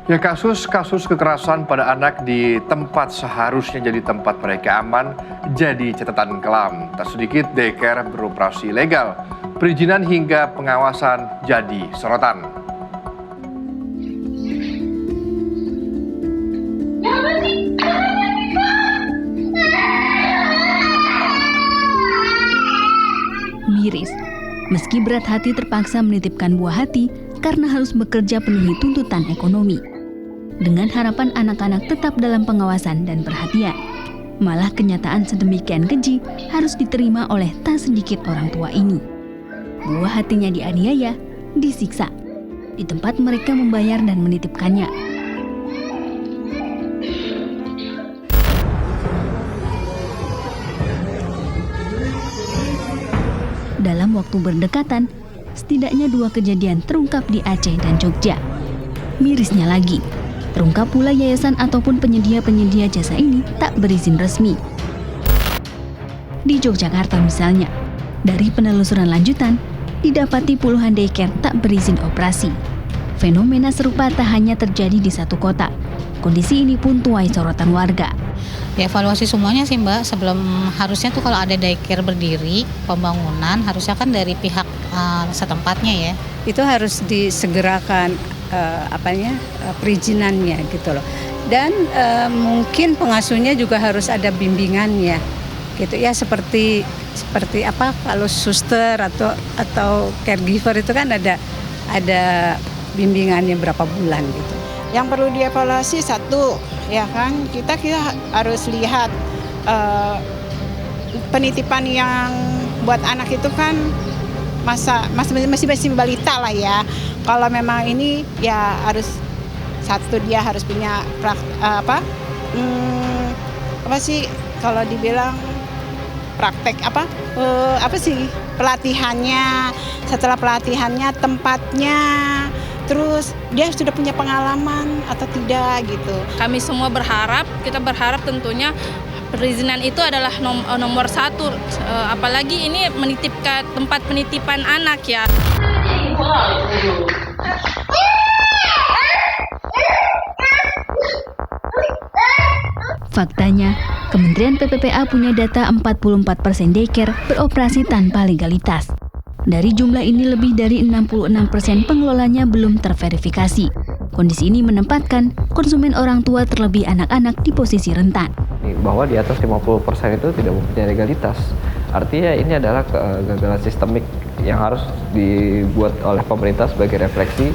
Ya, kasus-kasus kekerasan pada anak di tempat seharusnya jadi tempat mereka aman jadi catatan kelam. Tak sedikit daycare beroperasi legal, perizinan hingga pengawasan jadi sorotan. Miris, meski berat hati terpaksa menitipkan buah hati karena harus bekerja penuhi tuntutan ekonomi. Dengan harapan anak-anak tetap dalam pengawasan dan perhatian. Malah kenyataan sedemikian keji harus diterima oleh tak sedikit orang tua ini. Buah hatinya dianiaya, disiksa. Di tempat mereka membayar dan menitipkannya. Dalam waktu berdekatan, setidaknya 2 kejadian terungkap di Aceh dan Jogja. Mirisnya lagi, terungkap pula yayasan ataupun penyedia-penyedia jasa ini tak berizin resmi. Di Yogyakarta misalnya, dari penelusuran lanjutan, didapati puluhan daycare tak berizin operasi. Fenomena serupa tak hanya terjadi di satu kota. Kondisi ini pun tuai sorotan warga. Evaluasi semuanya sih Mbak, sebelum harusnya tuh kalau ada daycare berdiri, pembangunan harusnya kan dari pihak setempatnya ya. Itu harus disegerakan perizinannya gitu loh. Dan mungkin pengasuhnya juga harus ada bimbingannya gitu ya, seperti apa kalau suster atau caregiver itu kan ada bimbingannya berapa bulan gitu. Yang perlu dievaluasi satu, ya kan, kita harus lihat penitipan yang buat anak itu kan masih balita lah ya. Kalau memang ini ya harus satu, dia harus punya kalau dibilang praktek pelatihannya, setelah pelatihannya tempatnya, terus dia sudah punya pengalaman atau tidak gitu. Kami semua kita berharap tentunya perizinan itu adalah nomor satu, apalagi ini menitipkan tempat penitipan anak ya. Faktanya, Kementerian PPPA punya data 44% daycare beroperasi tanpa legalitas. Dari jumlah ini lebih dari 66% pengelolanya belum terverifikasi. Kondisi ini menempatkan konsumen orang tua terlebih anak-anak di posisi rentan. Bahwa di atas 50% itu tidak mempunyai legalitas. Artinya ini adalah kegagalan sistemik yang harus dibuat oleh pemerintah sebagai refleksi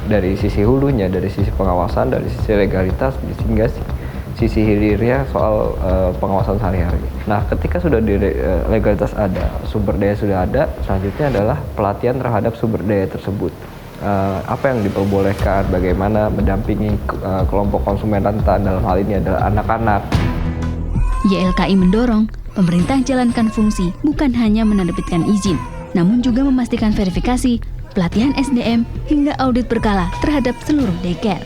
dari sisi hulunya, dari sisi pengawasan, dari sisi legalitas, hingga sisi hilirnya soal pengawasan sehari-hari. Nah, ketika sudah legalitas ada, sumber daya sudah ada, selanjutnya adalah pelatihan terhadap sumber daya tersebut. Apa yang diperbolehkan, bagaimana mendampingi kelompok konsumen rentan, dalam hal ini adalah anak-anak. YLKI mendorong pemerintah jalankan fungsi bukan hanya menerbitkan izin, namun juga memastikan verifikasi, pelatihan SDM, hingga audit berkala terhadap seluruh daycare.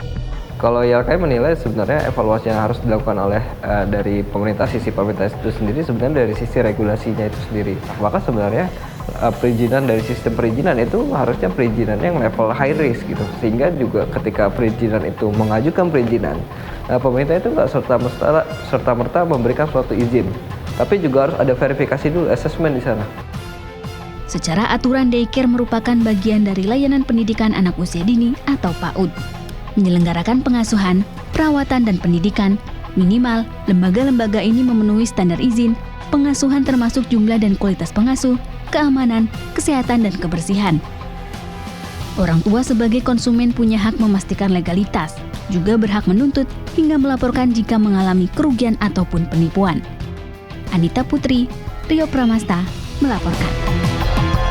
Kalau YLKI menilai sebenarnya evaluasi yang harus dilakukan oleh dari sisi pemerintah itu sendiri sebenarnya dari sisi regulasinya itu sendiri. Maka sebenarnya perizinan dari sistem perizinan itu harusnya perizinan yang level high risk gitu, sehingga juga ketika perizinan itu mengajukan perizinan, pemerintah itu nggak serta-merta memberikan suatu izin, tapi juga harus ada verifikasi dulu, asesmen di sana. Secara aturan, daycare merupakan bagian dari layanan pendidikan anak usia dini atau PAUD. Menyelenggarakan pengasuhan, perawatan, dan pendidikan, minimal lembaga-lembaga ini memenuhi standar izin, pengasuhan termasuk jumlah dan kualitas pengasuh, keamanan, kesehatan, dan kebersihan. Orang tua sebagai konsumen punya hak memastikan legalitas, juga berhak menuntut hingga melaporkan jika mengalami kerugian ataupun penipuan. Anita Putri, Rio Pramasta, melaporkan.